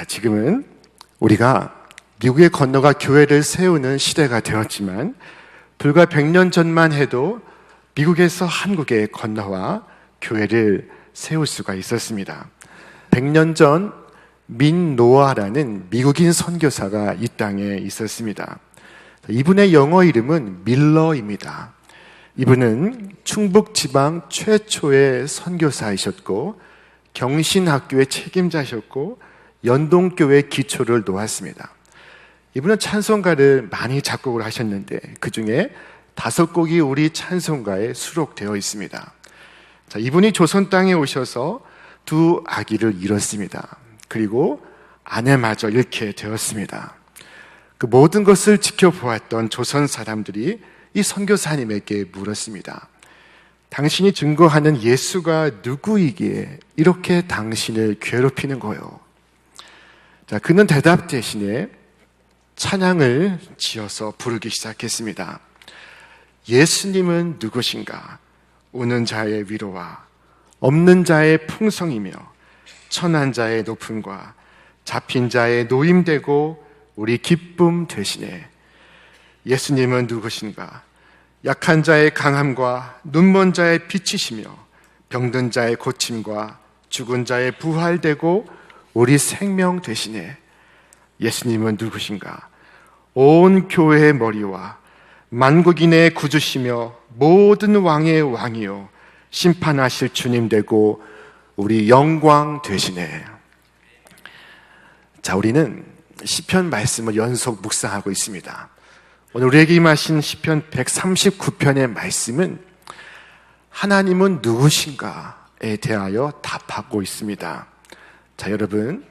자, 지금은 우리가 미국에 건너가 교회를 세우는 시대가 되었지만 불과 100년 전만 해도 미국에서 한국에 건너와 교회를 세울 수가 있었습니다. 100년 전 민노아라는 미국인 선교사가 이 땅에 있었습니다. 이분의 영어 이름은 밀러입니다. 이분은 충북 지방 최초의 선교사이셨고 경신학교의 책임자셨고 연동교회 기초를 놓았습니다. 이분은 찬송가를 많이 작곡을 하셨는데 그 중에 5곡이 우리 찬송가에 수록되어 있습니다. 자, 이분이 조선 땅에 오셔서 2 아기를 잃었습니다. 그리고 아내마저 잃게 되었습니다. 그 모든 것을 지켜보았던 조선 사람들이 이 선교사님에게 물었습니다. 당신이 증거하는 예수가 누구이기에 이렇게 당신을 괴롭히는 거요? 자, 그는 대답 대신에 찬양을 지어서 부르기 시작했습니다. 예수님은 누구신가? 우는 자의 위로와 없는 자의 풍성이며 천한 자의 높음과 잡힌 자의 노임되고 우리 기쁨 되시네. 예수님은 누구신가? 약한 자의 강함과 눈먼 자의 빛이시며 병든 자의 고침과 죽은 자의 부활되고 우리 생명 되시네. 예수님은 누구신가? 온 교회의 머리와 만국인의 구주시며 모든 왕의 왕이요 심판하실 주님 되고 우리 영광 되시네. 자, 우리는 시편 말씀을 연속 묵상하고 있습니다. 오늘 우리에게 임하신 시편 139편의 말씀은 하나님은 누구신가에 대하여 답하고 있습니다. 자, 여러분,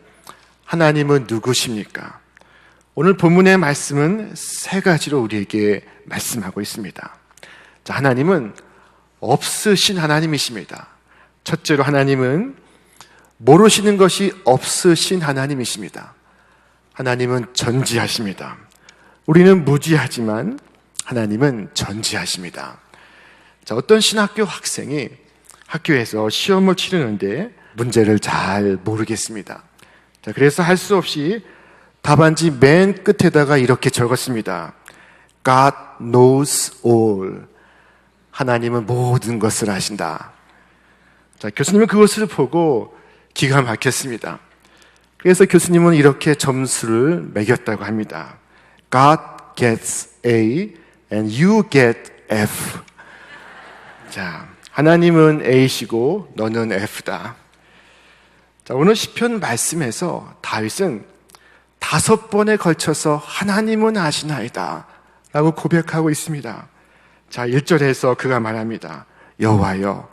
하나님은 누구십니까? 오늘 본문의 말씀은 3가지로 우리에게 말씀하고 있습니다. 자, 하나님은 없으신 하나님이십니다. 첫째로 하나님은 모르시는 것이 없으신 하나님이십니다. 하나님은 전지하십니다. 우리는 무지하지만 하나님은 전지하십니다. 자, 어떤 신학교 학생이 학교에서 시험을 치르는데 문제를 잘 모르겠습니다. 자, 그래서 할 수 없이 답안지 맨 끝에다가 이렇게 적었습니다. God knows all. 하나님은 모든 것을 아신다. 자, 교수님은 그것을 보고 기가 막혔습니다. 그래서 교수님은 이렇게 점수를 매겼다고 합니다. God gets A and you get F. 자, 하나님은 A시고 너는 F다. 자, 오늘 시편 말씀에서 다윗은 5번에 걸쳐서 하나님은 아시나이다 라고 고백하고 있습니다. 자, 1절에서 그가 말합니다. 여호와여,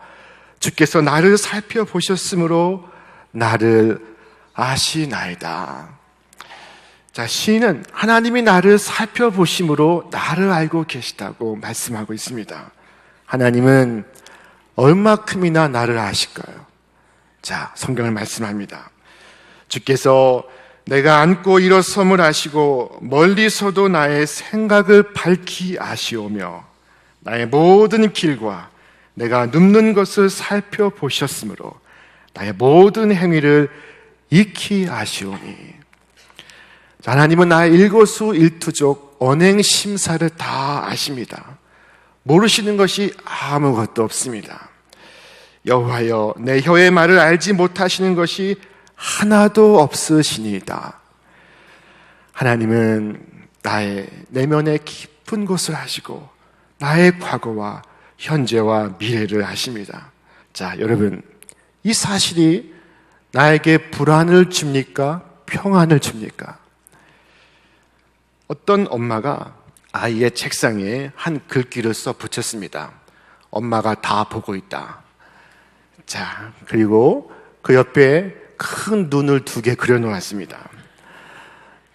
주께서 나를 살펴보셨으므로 나를 아시나이다. 자, 시인은 하나님이 나를 살펴보심으로 나를 알고 계시다고 말씀하고 있습니다. 하나님은 얼마큼이나 나를 아실까요? 자, 성경을 말씀합니다. 주께서 내가 앉고 일어섬을 아시고 멀리서도 나의 생각을 밝히 아시오며 나의 모든 길과 내가 눕는 것을 살펴보셨으므로 나의 모든 행위를 익히 아시오니. 하나님은 나의 일거수일투족 언행심사를 다 아십니다. 모르시는 것이 아무것도 없습니다. 여호와여, 내 혀의 말을 알지 못하시는 것이 하나도 없으시니이다. 하나님은 나의 내면의 깊은 곳을 아시고 나의 과거와 현재와 미래를 아십니다. 자, 여러분, 이 사실이 나에게 불안을 줍니까? 평안을 줍니까? 어떤 엄마가 아이의 책상에 한 글귀를 써 붙였습니다. 엄마가 다 보고 있다. 자, 그리고 그 옆에 큰 눈을 2개 그려놓았습니다.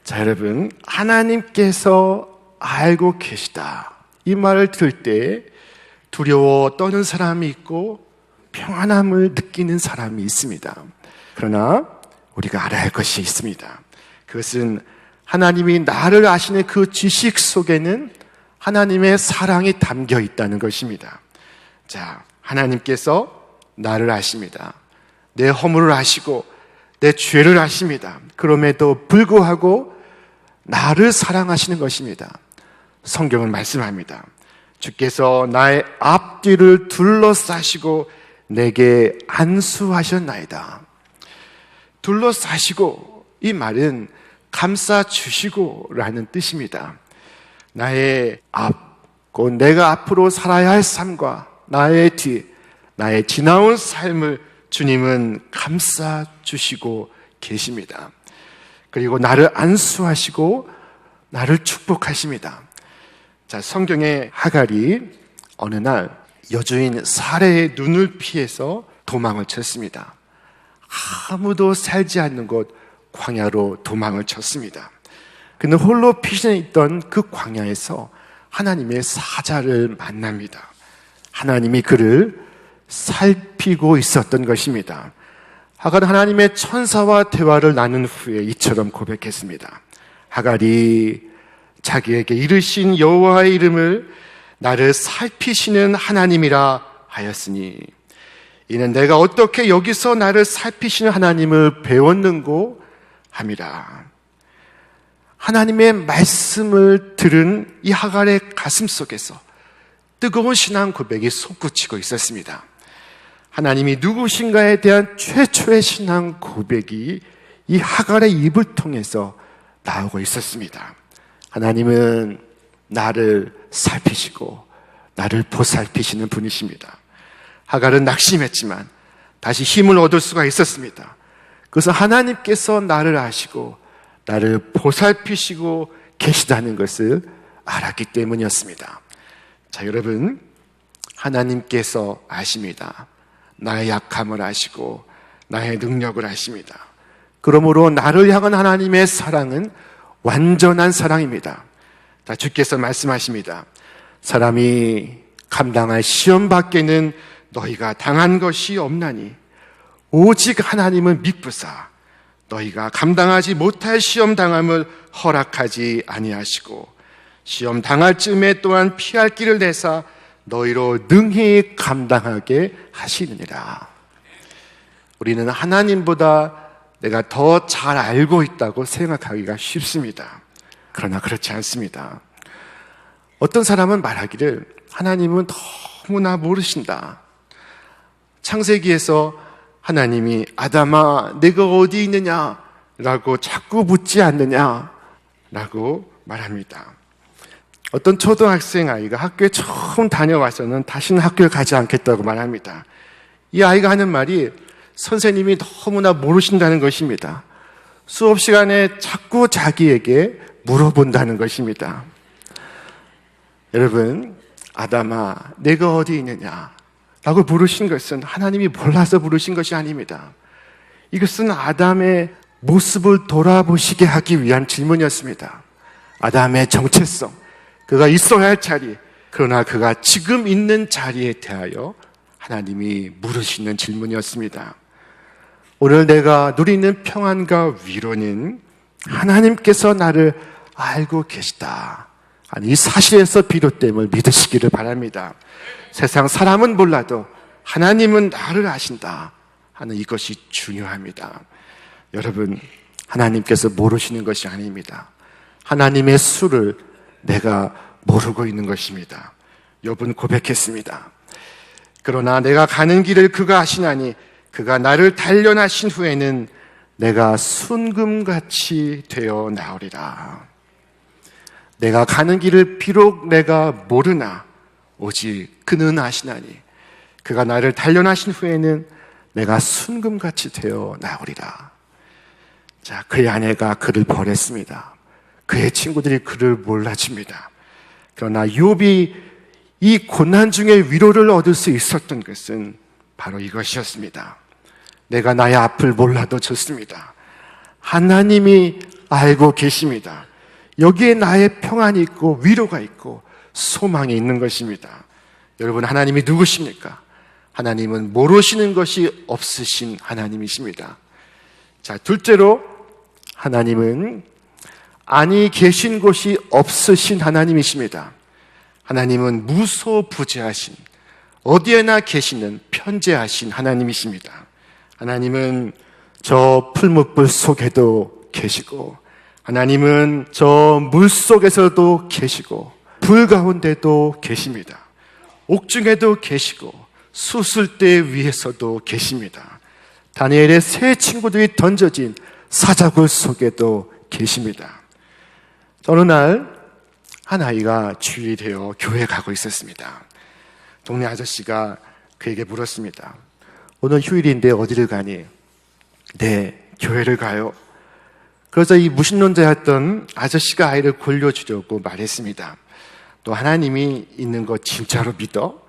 자, 여러분, 하나님께서 알고 계시다. 이 말을 들을 때 두려워 떠는 사람이 있고 평안함을 느끼는 사람이 있습니다. 그러나 우리가 알아야 할 것이 있습니다. 그것은 하나님이 나를 아시는 그 지식 속에는 하나님의 사랑이 담겨 있다는 것입니다. 자, 하나님께서 나를 아십니다. 내 허물을 아시고 내 죄를 아십니다. 그럼에도 불구하고 나를 사랑하시는 것입니다. 성경은 말씀합니다. 주께서 나의 앞뒤를 둘러싸시고 내게 안수하셨나이다. 둘러싸시고, 이 말은 감싸주시고 라는 뜻입니다. 나의 앞, 곧 내가 앞으로 살아야 할 삶과 나의 뒤, 나의 지나온 삶을 주님은 감싸주시고 계십니다. 그리고 나를 안수하시고 나를 축복하십니다. 자, 성경의 하갈이 어느 날 여주인 사레의 눈을 피해서 도망을 쳤습니다. 아무도 살지 않는 곳 광야로 도망을 쳤습니다. 그는 홀로 피신해 있던 그 광야에서 하나님의 사자를 만납니다. 하나님이 그를 살피고 있었던 것입니다. 하갈은 하나님의 천사와 대화를 나눈 후에 이처럼 고백했습니다. 하갈이 자기에게 이르신 여호와의 이름을 나를 살피시는 하나님이라 하였으니 이는 내가 어떻게 여기서 나를 살피시는 하나님을 배웠는고 함이라. 하나님의 말씀을 들은 이 하갈의 가슴 속에서 뜨거운 신앙 고백이 솟구치고 있었습니다. 하나님이 누구신가에 대한 최초의 신앙 고백이 이 하갈의 입을 통해서 나오고 있었습니다. 하나님은 나를 살피시고 나를 보살피시는 분이십니다. 하갈은 낙심했지만 다시 힘을 얻을 수가 있었습니다. 그래서 하나님께서 나를 아시고 나를 보살피시고 계시다는 것을 알았기 때문이었습니다. 자, 여러분, 하나님께서 아십니다. 나의 약함을 아시고 나의 능력을 아십니다. 그러므로 나를 향한 하나님의 사랑은 완전한 사랑입니다. 자, 주께서 말씀하십니다. 사람이 감당할 시험 밖에는 너희가 당한 것이 없나니 오직 하나님은 믿부사 너희가 감당하지 못할 시험 당함을 허락하지 아니하시고 시험 당할 쯤에 또한 피할 길을 내사 너희로 능히 감당하게 하시느니라. 우리는 하나님보다 내가 더 잘 알고 있다고 생각하기가 쉽습니다. 그러나 그렇지 않습니다. 어떤 사람은 말하기를 하나님은 너무나 모르신다. 창세기에서 하나님이 아담아 내가 어디 있느냐 라고 자꾸 묻지 않느냐 라고 말합니다. 어떤 초등학생 아이가 학교에 처음 다녀와서는 다시는 학교에 가지 않겠다고 말합니다. 이 아이가 하는 말이 선생님이 너무나 모르신다는 것입니다. 수업 시간에 자꾸 자기에게 물어본다는 것입니다. 여러분, 아담아 내가 어디 있느냐 라고 부르신 것은 하나님이 몰라서 부르신 것이 아닙니다. 이것은 아담의 모습을 돌아보시게 하기 위한 질문이었습니다. 아담의 정체성, 그가 있어야 할 자리, 그러나 그가 지금 있는 자리에 대하여 하나님이 물으시는 질문이었습니다. 오늘 내가 누리는 평안과 위로는 하나님께서 나를 알고 계시다. 아니, 이 사실에서 비롯됨을 믿으시기를 바랍니다. 세상 사람은 몰라도 하나님은 나를 아신다 하는 이것이 중요합니다. 여러분, 하나님께서 모르시는 것이 아닙니다. 하나님의 수를 내가 모르고 있는 것입니다. 욥은 고백했습니다. 그러나 내가 가는 길을 그가 아시나니 그가 나를 단련하신 후에는 내가 순금같이 되어 나오리라. 내가 가는 길을 비록 내가 모르나 오직 그는 아시나니 그가 나를 단련하신 후에는 내가 순금같이 되어 나오리라. 자, 그의 아내가 그를 버렸습니다. 그의 친구들이 그를 몰라줍니다. 그러나 욥이 이 고난 중에 위로를 얻을 수 있었던 것은 바로 이것이었습니다. 내가 나의 앞을 몰라도 좋습니다. 하나님이 알고 계십니다. 여기에 나의 평안이 있고 위로가 있고 소망이 있는 것입니다. 여러분, 하나님이 누구십니까? 하나님은 모르시는 것이 없으신 하나님이십니다. 자, 둘째로 하나님은 아니 계신 곳이 없으신 하나님이십니다. 하나님은 무소부재하신, 어디에나 계시는 편재하신 하나님이십니다. 하나님은 저 풀무불 속에도 계시고, 하나님은 저 물 속에서도 계시고, 불 가운데도 계십니다. 옥중에도 계시고, 수술대 위에서도 계십니다. 다니엘의 세 친구들이 던져진 사자굴 속에도 계십니다. 어느 날 한 아이가 주일이 되어 교회에 가고 있었습니다. 동네 아저씨가 그에게 물었습니다. 오늘 휴일인데 어디를 가니? 네, 교회를 가요. 그래서 이 무신론자였던 아저씨가 아이를 골려주려고 말했습니다. 또 하나님이 있는 거 진짜로 믿어?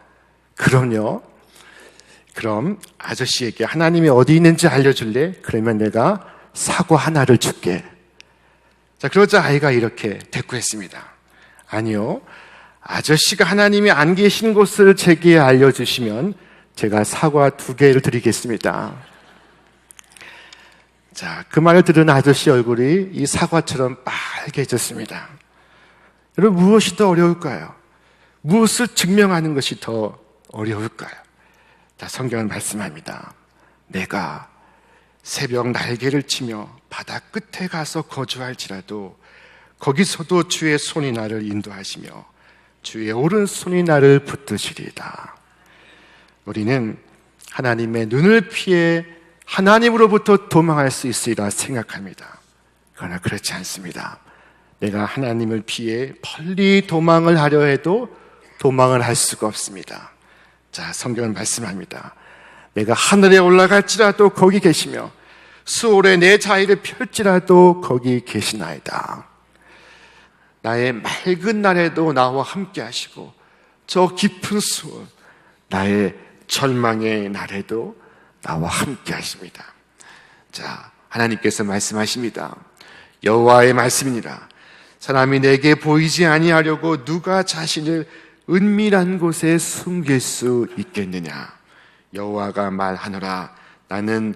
그럼요. 그럼 아저씨에게 하나님이 어디 있는지 알려줄래? 그러면 내가 사과 하나를 줄게. 자, 그러자 아이가 이렇게 대꾸했습니다. 아니요. 아저씨가 하나님이 안 계신 곳을 제게 알려주시면 제가 사과 2개를 드리겠습니다. 자, 그 말을 들은 아저씨 얼굴이 이 사과처럼 빨개졌습니다. 여러분, 무엇이 더 어려울까요? 무엇을 증명하는 것이 더 어려울까요? 자, 성경은 말씀합니다. 내가 새벽 날개를 치며 바다 끝에 가서 거주할지라도 거기서도 주의 손이 나를 인도하시며 주의 오른손이 나를 붙드시리이다. 우리는 하나님의 눈을 피해 하나님으로부터 도망할 수 있으리라 생각합니다. 그러나 그렇지 않습니다. 내가 하나님을 피해 멀리 도망을 하려 해도 도망을 할 수가 없습니다. 자, 성경은 말씀합니다. 내가 하늘에 올라갈지라도 거기 계시며 수월에 내 자리를 펼지라도 거기 계시나이다. 나의 맑은 날에도 나와 함께 하시고 저 깊은 수월, 나의 절망의 날에도 나와 함께 하십니다. 자, 하나님께서 말씀하십니다. 여호와의 말씀이니라. 사람이 내게 보이지 아니하려고 누가 자신을 은밀한 곳에 숨길 수 있겠느냐. 여호와가 말하노라. 나는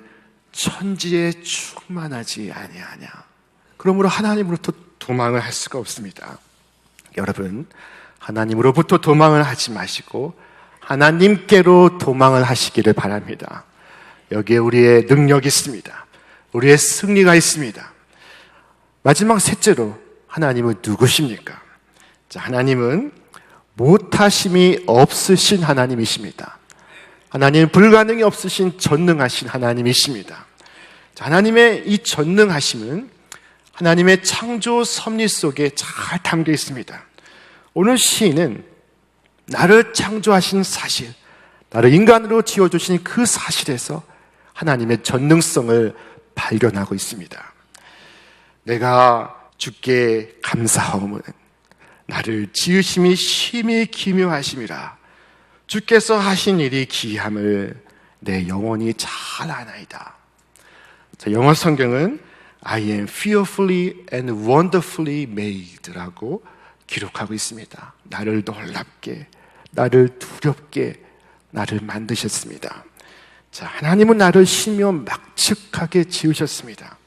천지에 충만하지 아니하냐. 그러므로 하나님으로부터 도망을 할 수가 없습니다. 여러분, 하나님으로부터 도망을 하지 마시고 하나님께로 도망을 하시기를 바랍니다. 여기에 우리의 능력이 있습니다. 우리의 승리가 있습니다. 마지막 셋째로, 하나님은 누구십니까? 자, 하나님은 못하심이 없으신 하나님이십니다. 하나님은 불가능이 없으신 전능하신 하나님이십니다. 자, 하나님의 이 전능하심은 하나님의 창조 섭리 속에 잘 담겨 있습니다. 오늘 시인은 나를 창조하신 사실, 나를 인간으로 지어주신 그 사실에서 하나님의 전능성을 발견하고 있습니다. 내가 주께 감사하오면 나를 지으심이 심히 기묘하심이라. 주께서 하신 일이 기이함을 내 영혼이 잘 아나이다. 자, 영어 성경은 I am fearfully and wonderfully mad라고 기록하고 있습니다. 나를 놀랍게, 나를 두렵게, 나를 만드셨습니다. 자, 하나님은 나를 심히 막측하게 지으셨습니다.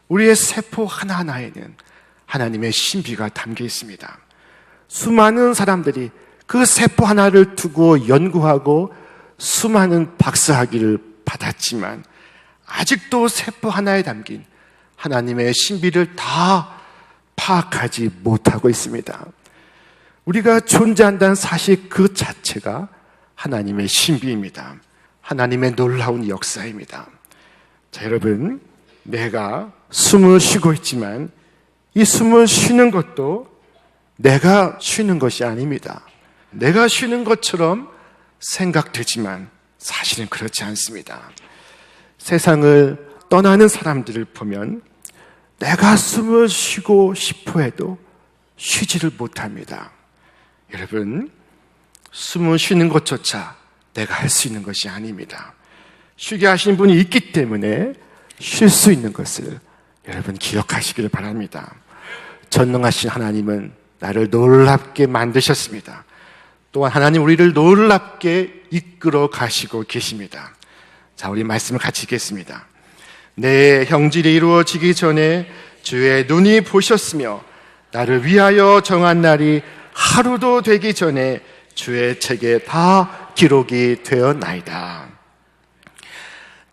우리의 세포 하나하나에는 하나님의 신비가 담겨 있습니다. 수많은 사람들이 그 세포 하나를 두고 연구하고 수많은 박사학위를 받았지만 아직도 세포 하나에 담긴 하나님의 신비를 다 파악하지 못하고 있습니다. 우리가 존재한다는 사실 그 자체가 하나님의 신비입니다. 하나님의 놀라운 역사입니다. 자, 여러분, 내가 숨을 쉬고 있지만 이 숨을 쉬는 것도 내가 쉬는 것이 아닙니다. 내가 쉬는 것처럼 생각되지만 사실은 그렇지 않습니다. 세상을 떠나는 사람들을 보면 내가 숨을 쉬고 싶어 해도 쉬지를 못합니다. 여러분, 숨을 쉬는 것조차 내가 할 수 있는 것이 아닙니다. 쉬게 하신 분이 있기 때문에 쉴 수 있는 것을 여러분 기억하시기를 바랍니다. 전능하신 하나님은 나를 놀랍게 만드셨습니다. 또한 하나님 우리를 놀랍게 이끌어 가시고 계십니다. 자, 우리 말씀을 같이 읽겠습니다. 내 형질이 이루어지기 전에 주의 눈이 보셨으며 나를 위하여 정한 날이 하루도 되기 전에 주의 책에 다 기록이 되었나이다.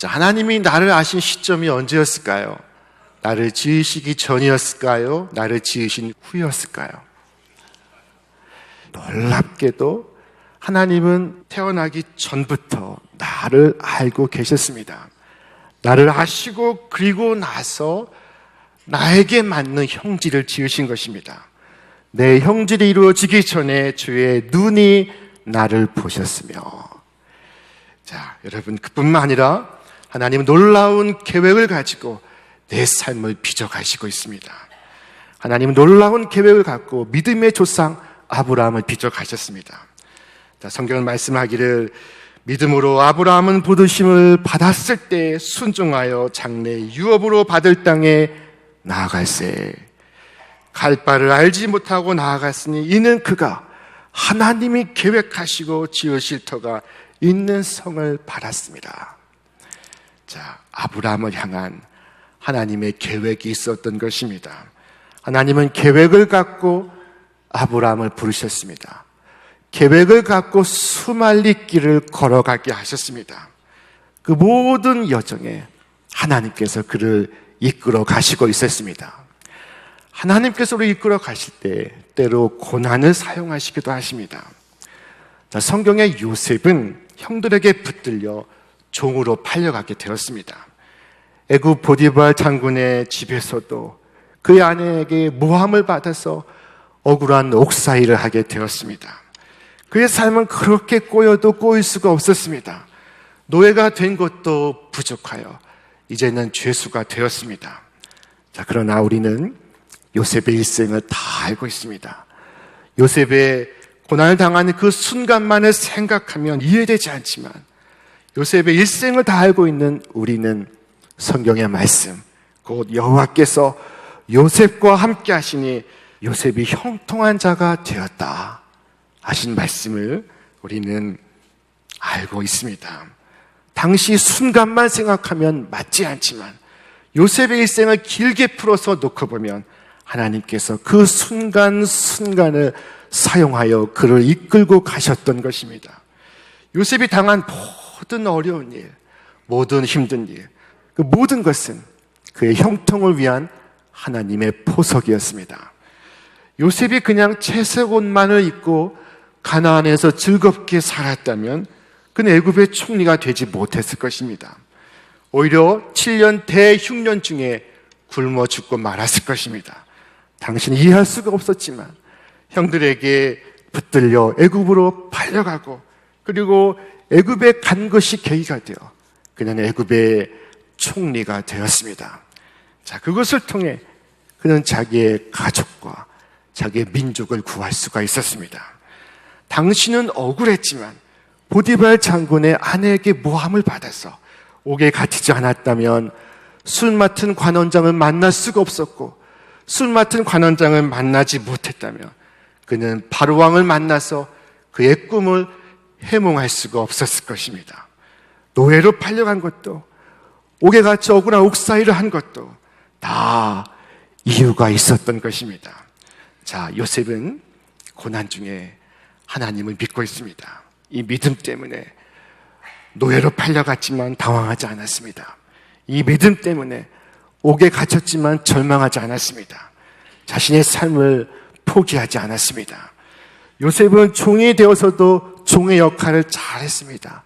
자, 하나님이 나를 아신 시점이 언제였을까요? 나를 지으시기 전이었을까요? 나를 지으신 후였을까요? 놀랍게도 하나님은 태어나기 전부터 나를 알고 계셨습니다. 나를 아시고 그리고 나서 나에게 맞는 형질을 지으신 것입니다. 내 형질이 이루어지기 전에 주의 눈이 나를 보셨으며, 자, 여러분, 그뿐만 아니라 하나님은 놀라운 계획을 가지고 내 삶을 빚어가시고 있습니다. 하나님은 놀라운 계획을 갖고 믿음의 조상 아브라함을 빚어가셨습니다. 자, 성경은 말씀하기를 믿음으로 아브라함은 부르심을 받았을 때 순종하여 장래 유업으로 받을 땅에 나아갈세. 갈 바를 알지 못하고 나아갔으니 이는 그가 하나님이 계획하시고 지으실 터가 있는 성을 받았습니다. 자, 아브라함을 향한 하나님의 계획이 있었던 것입니다. 하나님은 계획을 갖고 아브라함을 부르셨습니다. 계획을 갖고 수말리 길을 걸어가게 하셨습니다. 그 모든 여정에 하나님께서 그를 이끌어 가시고 있었습니다. 하나님께서 우리를 이끌어 가실 때 때로 고난을 사용하시기도 하십니다. 자, 성경의 요셉은 형들에게 붙들려 종으로 팔려가게 되었습니다. 애굽 보디발 장군의 집에서도 그의 아내에게 모함을 받아서 억울한 옥사일을 하게 되었습니다. 그의 삶은 그렇게 꼬여도 꼬일 수가 없었습니다. 노예가 된 것도 부족하여 이제는 죄수가 되었습니다. 자, 그러나 우리는 요셉의 일생을 다 알고 있습니다. 요셉의 고난을 당하는 그 순간만을 생각하면 이해되지 않지만 요셉의 일생을 다 알고 있는 우리는 성경의 말씀, 곧 여호와께서 요셉과 함께 하시니 요셉이 형통한 자가 되었다 하신 말씀을 우리는 알고 있습니다. 당시 순간만 생각하면 맞지 않지만 요셉의 일생을 길게 풀어서 놓고 보면 하나님께서 그 순간순간을 사용하여 그를 이끌고 가셨던 것입니다. 요셉이 당한 모든 어려운 일, 모든 힘든 일, 그 모든 것은 그의 형통을 위한 하나님의 보석이었습니다. 요셉이 그냥 채색 옷만을 입고 가나안에서 즐겁게 살았다면 그는 애굽의 총리가 되지 못했을 것입니다. 오히려 7년 대흉년 중에 굶어 죽고 말았을 것입니다. 당신은 이해할 수가 없었지만 형들에게 붙들려 애굽으로 팔려가고 그리고 애굽에 간 것이 계기가 되어 그는 애굽의 총리가 되었습니다. 자, 그것을 통해 그는 자기의 가족과 자기의 민족을 구할 수가 있었습니다. 당신은 억울했지만 보디발 장군의 아내에게 모함을 받아서 옥에 갇히지 않았다면 술 맡은 관원장을 만날 수가 없었고 술 맡은 관원장을 만나지 못했다면 그는 바로왕을 만나서 그의 꿈을 해몽할 수가 없었을 것입니다. 노예로 팔려간 것도 옥에 갇혀 억울한 옥사일을 한 것도 다 이유가 있었던 것입니다. 자, 요셉은 고난 중에 하나님을 믿고 있습니다. 이 믿음 때문에 노예로 팔려갔지만 당황하지 않았습니다. 이 믿음 때문에 옥에 갇혔지만 절망하지 않았습니다. 자신의 삶을 포기하지 않았습니다. 요셉은 종이 되어서도 종의 역할을 잘했습니다.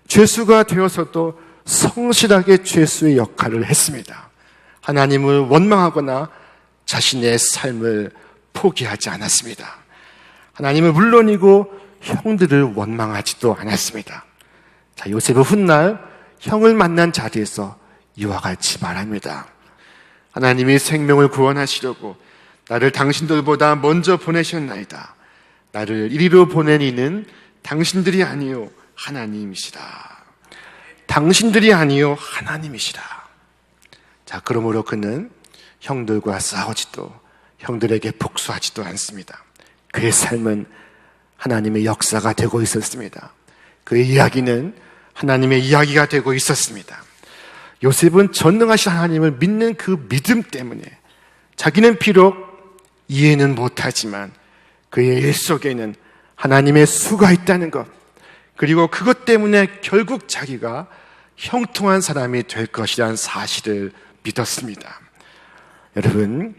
죄수가 되어서도 성실하게 죄수의 역할을 했습니다. 하나님을 원망하거나 자신의 삶을 포기하지 않았습니다. 하나님은 물론이고 형들을 원망하지도 않았습니다. 자, 요셉은 훗날 형을 만난 자리에서 이와 같이 말합니다. 하나님이 생명을 구원하시려고 나를 당신들보다 먼저 보내셨나이다. 나를 이리로 보낸 이는 당신들이 아니요 하나님이시라. 당신들이 아니요 하나님이시라. 자, 그러므로 그는 형들과 싸우지도 형들에게 복수하지도 않습니다. 그의 삶은 하나님의 역사가 되고 있었습니다. 그의 이야기는 하나님의 이야기가 되고 있었습니다. 요셉은 전능하신 하나님을 믿는 그 믿음 때문에 자기는 비록 이해는 못하지만 그의 일 속에는 하나님의 수가 있다는 것, 그리고 그것 때문에 결국 자기가 형통한 사람이 될 것이라는 사실을 믿었습니다. 여러분,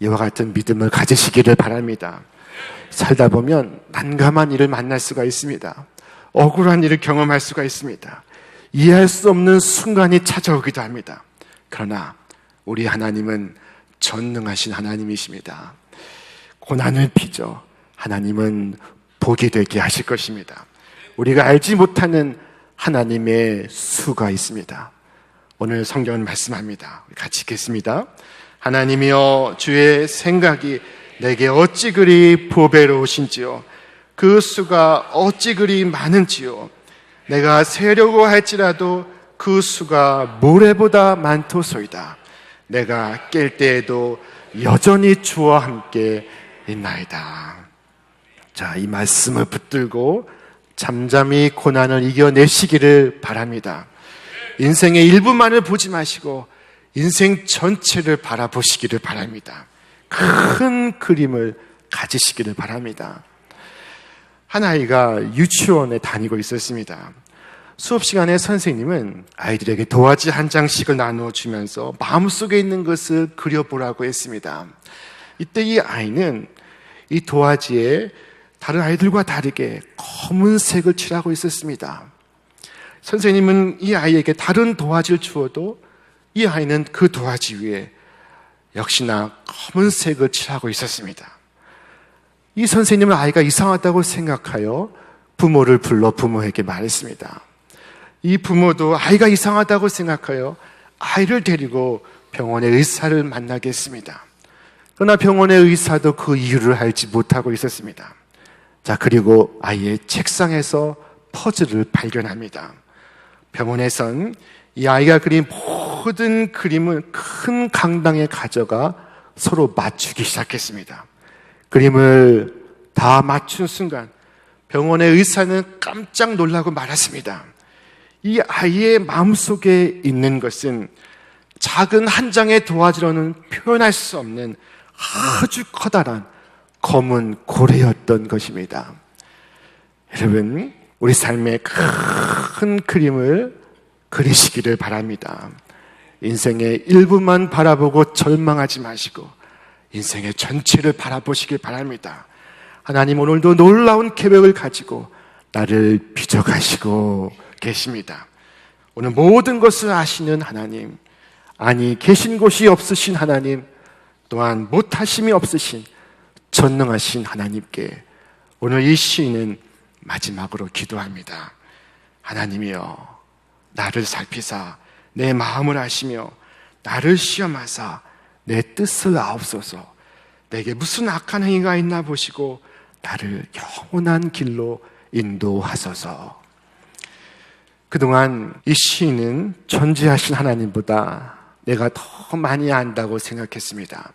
이와 같은 믿음을 가지시기를 바랍니다. 살다 보면 난감한 일을 만날 수가 있습니다. 억울한 일을 경험할 수가 있습니다. 이해할 수 없는 순간이 찾아오기도 합니다. 그러나 우리 하나님은 전능하신 하나님이십니다. 고난을 빚어 하나님은 복이 되게 하실 것입니다. 우리가 알지 못하는 하나님의 수가 있습니다. 오늘 성경은 말씀합니다. 우리 같이 읽겠습니다. 하나님이여, 주의 생각이 내게 어찌 그리 보배로우신지요. 그 수가 어찌 그리 많은지요. 내가 세려고 할지라도 그 수가 모래보다 많도소이다. 내가 깰 때에도 여전히 주와 함께 있나이다. 자, 이 말씀을 붙들고 잠잠히 고난을 이겨내시기를 바랍니다. 인생의 일부만을 보지 마시고 인생 전체를 바라보시기를 바랍니다. 큰 그림을 가지시기를 바랍니다. 한 아이가 유치원에 다니고 있었습니다. 수업 시간에 선생님은 아이들에게 도화지 한 장씩을 나누어 주면서 마음속에 있는 것을 그려보라고 했습니다. 이때 이 아이는 이 도화지에 다른 아이들과 다르게 검은색을 칠하고 있었습니다. 선생님은 이 아이에게 다른 도화지를 주어도 이 아이는 그 도화지 위에 역시나 검은색을 칠하고 있었습니다. 이 선생님은 아이가 이상하다고 생각하여 부모를 불러 부모에게 말했습니다. 이 부모도 아이가 이상하다고 생각하여 아이를 데리고 병원의 의사를 만나게 했습니다. 그러나 병원의 의사도 그 이유를 알지 못하고 있었습니다. 자, 그리고 아이의 책상에서 퍼즐을 발견합니다. 병원에선 이 아이가 그린 모든 그림을 큰 강당에 가져가 서로 맞추기 시작했습니다. 그림을 다 맞춘 순간 병원의 의사는 깜짝 놀라고 말았습니다. 이 아이의 마음속에 있는 것은 작은 한 장의 도화지로는 표현할 수 없는 아주 커다란 검은 고래였던 것입니다. 여러분, 우리 삶의 큰 그림을 그리시기를 바랍니다. 인생의 일부만 바라보고 절망하지 마시고 인생의 전체를 바라보시길 바랍니다. 하나님 오늘도 놀라운 계획을 가지고 나를 빚어가시고 계십니다. 오늘 모든 것을 아시는 하나님, 아니 계신 곳이 없으신 하나님, 또한 못하심이 없으신 전능하신 하나님께 오늘 이 시인은 마지막으로 기도합니다. 하나님이여, 나를 살피사 내 마음을 아시며 나를 시험하사 내 뜻을 아옵소서. 내게 무슨 악한 행위가 있나 보시고 나를 영원한 길로 인도하소서. 그동안 이 시인은 존재하신 하나님보다 내가 더 많이 안다고 생각했습니다.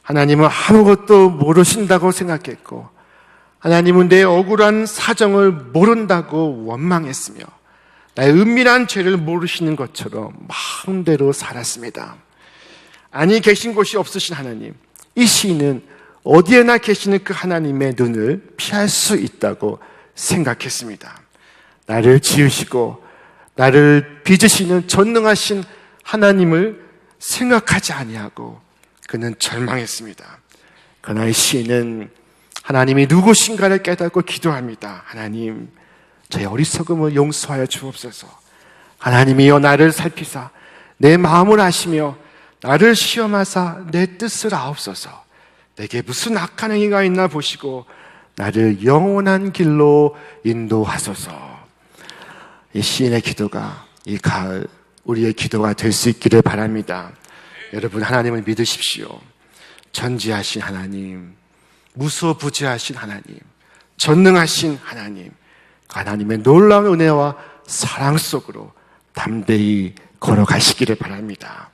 하나님은 아무것도 모르신다고 생각했고 하나님은 내 억울한 사정을 모른다고 원망했으며 나의 은밀한 죄를 모르시는 것처럼 마음대로 살았습니다. 아니 계신 곳이 없으신 하나님, 이 시인은 어디에나 계시는 그 하나님의 눈을 피할 수 있다고 생각했습니다. 나를 지으시고 나를 빚으시는 전능하신 하나님을 생각하지 아니하고 그는 절망했습니다. 그러나 이 시인은 하나님이 누구신가를 깨닫고 기도합니다. 하나님, 저의 어리석음을 용서하여 주옵소서. 하나님이여, 나를 살피사 내 마음을 아시며 나를 시험하사 내 뜻을 아옵소서. 내게 무슨 악한 행위가 있나 보시고 나를 영원한 길로 인도하소서. 이 시인의 기도가 이 가을 우리의 기도가 될 수 있기를 바랍니다. 여러분, 하나님을 믿으십시오. 전지하신 하나님, 무소부지하신 하나님, 전능하신 하나님, 하나님의 놀라운 은혜와 사랑 속으로 담대히 걸어가시기를 바랍니다.